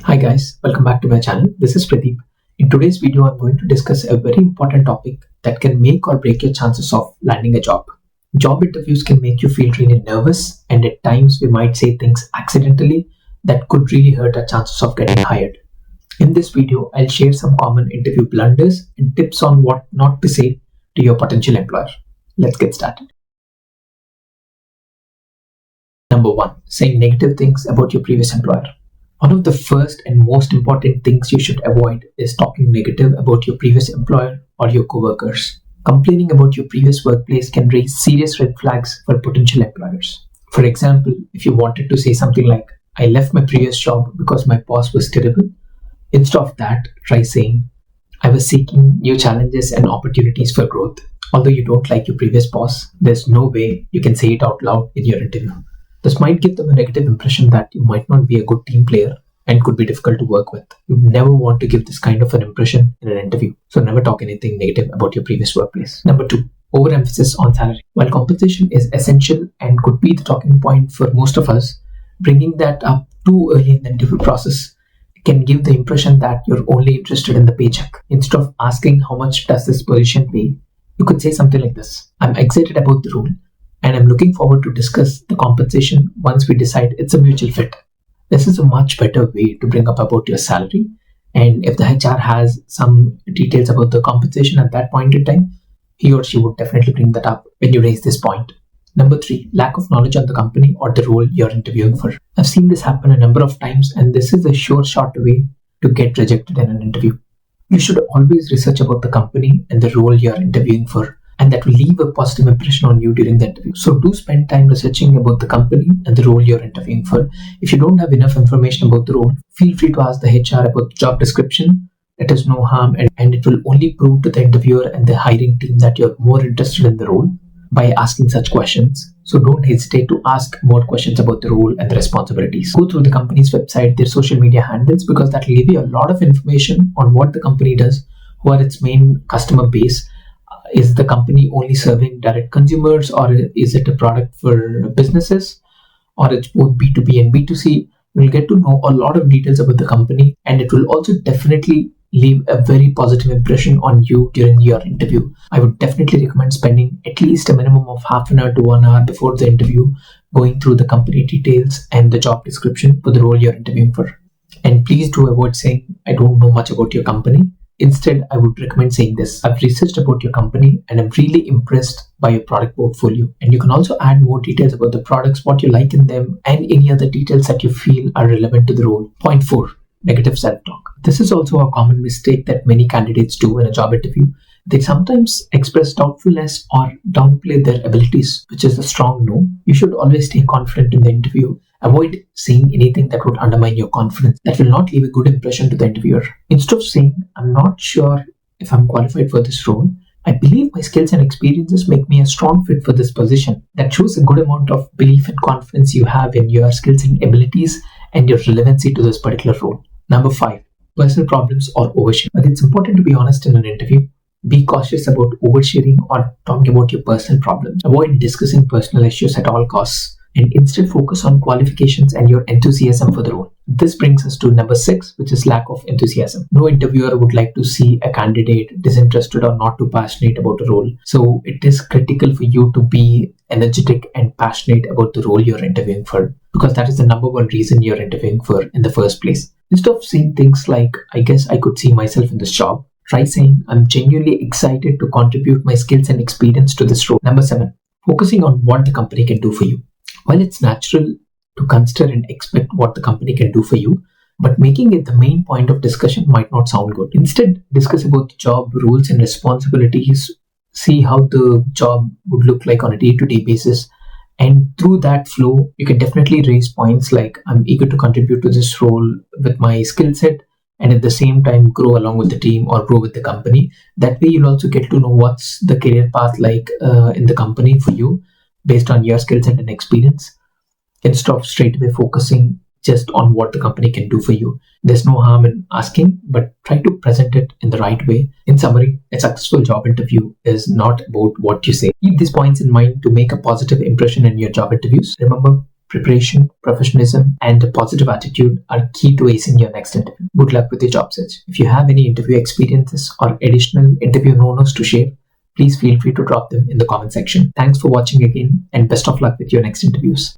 Hi guys, welcome back to my channel. This is Pradeep. In today's video, I'm going to discuss a very important topic that can make or break your chances of landing a job. Job interviews can make you feel really nervous, and at times we might say things accidentally that could really hurt our chances of getting hired. In this video, I'll share some common interview blunders and tips on what not to say to your potential employer. Let's get started. Number 1. Saying negative things about your previous employer. One of the first and most important things you should avoid is talking negative about your previous employer or your coworkers. Complaining about your previous workplace can raise serious red flags for potential employers. For example, if you wanted to say something like, "I left my previous job because my boss was terrible," instead of that, try saying, "I was seeking new challenges and opportunities for growth." Although you don't like your previous boss, there's no way you can say it out loud in your interview. This might give them a negative impression that you might not be a good team player and could be difficult to work with. You never want to give this kind of an impression in an interview, so never talk anything negative about your previous workplace. Number 2, overemphasis on salary. While compensation is essential and could be the talking point for most of us, bringing that up too early in the interview process can give the impression that you're only interested in the paycheck. Instead of asking how much does this position pay, you could say something like this: "I'm excited about the role, and I'm looking forward to discuss the compensation once we decide it's a mutual fit." This is a much better way to bring up about your salary, and if the HR has some details about the compensation at that point in time, he or she would definitely bring that up when you raise this point. Number 3, lack of knowledge on the company or the role you're interviewing for. I've seen this happen a number of times, and this is a sure shot way to get rejected in an interview. You should always research about the company and the role you're interviewing for, and that will leave a positive impression on you during the interview. So do spend time researching about the company and the role you're interviewing for. If you don't have enough information about the role, feel free to ask the HR about the job description. It is no harm, and it will only prove to the interviewer and the hiring team that you're more interested in the role by asking such questions. So don't hesitate to ask more questions about the role and the responsibilities. Go through the company's website, their social media handles, because that will give you a lot of information on what the company does, who are its main customer base. Is the company only serving direct consumers, or is it a product for businesses, or it's both B2B and B2C? You'll get to know a lot of details about the company, and it will also definitely leave a very positive impression on you during your interview. I would definitely recommend spending at least a minimum of half an hour to 1 hour before the interview going through the company details and the job description for the role you're interviewing for. And please do avoid saying, "I don't know much about your company." Instead, I would recommend saying this: "I've researched about your company and I'm really impressed by your product portfolio." And you can also add more details about the products, what you like in them, and any other details that you feel are relevant to the role. Point 4, negative self-talk. This is also a common mistake that many candidates do in a job interview. They sometimes express doubtfulness or downplay their abilities, which is a strong no. You should always stay confident in the interview. Avoid saying anything that would undermine your confidence. That will not leave a good impression to the interviewer. Instead of saying, "I'm not sure if I'm qualified for this role, I believe my skills and experiences make me a strong fit for this position." That shows a good amount of belief and confidence you have in your skills and abilities and your relevancy to this particular role. Number 5, personal problems or oversharing. But it's important to be honest in an interview. Be cautious about oversharing or talking about your personal problems. Avoid discussing personal issues at all costs, and instead focus on qualifications and your enthusiasm for the role. This brings us to number 6, which is lack of enthusiasm. No interviewer would like to see a candidate disinterested or not too passionate about a role. So it is critical for you to be energetic and passionate about the role you're interviewing for, because that is the number one reason you're interviewing for in the first place. Instead of saying things like, "I guess I could see myself in this job," try saying, "I'm genuinely excited to contribute my skills and experience to this role." Number 7, focusing on what the company can do for you. While it's natural to consider and expect what the company can do for you, but making it the main point of discussion might not sound good. Instead, discuss about the job, rules and responsibilities, see how the job would look like on a day-to-day basis, and through that flow, you can definitely raise points like, "I'm eager to contribute to this role with my skill set, and at the same time grow along with the team or grow with the company." That way, you'll also get to know what's the career path like in the company for you, based on your skill set and experience, instead of straight away focusing just on what the company can do for you. There's no harm in asking, but try to present it in the right way. In summary, a successful job interview is not about what you say. Keep these points in mind to make a positive impression in your job interviews. Remember, Preparation, professionalism, and a positive attitude are key to acing your next interview. Good luck with your job search. If you have any interview experiences or additional interview no-nos to share, please feel free to drop them in the comment section. Thanks for watching again, and best of luck with your next interviews.